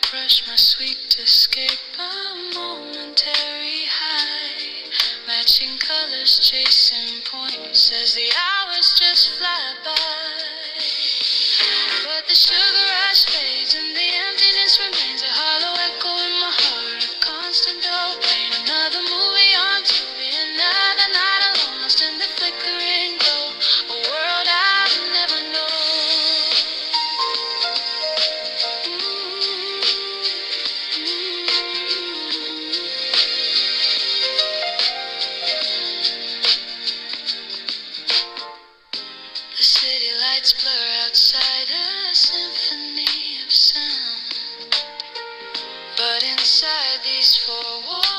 crush my sweet escape, a momentary high, matching colors, chasing points as the hours just fly by. But the sugar rush fades and the emptiness remains, a hollow echo in my heart, a constant dull pain. Another movie on TV, another night alone, lost in the flickering glow, a world I've never known. The city lights blur outside, a symphony of sound, but inside these four walls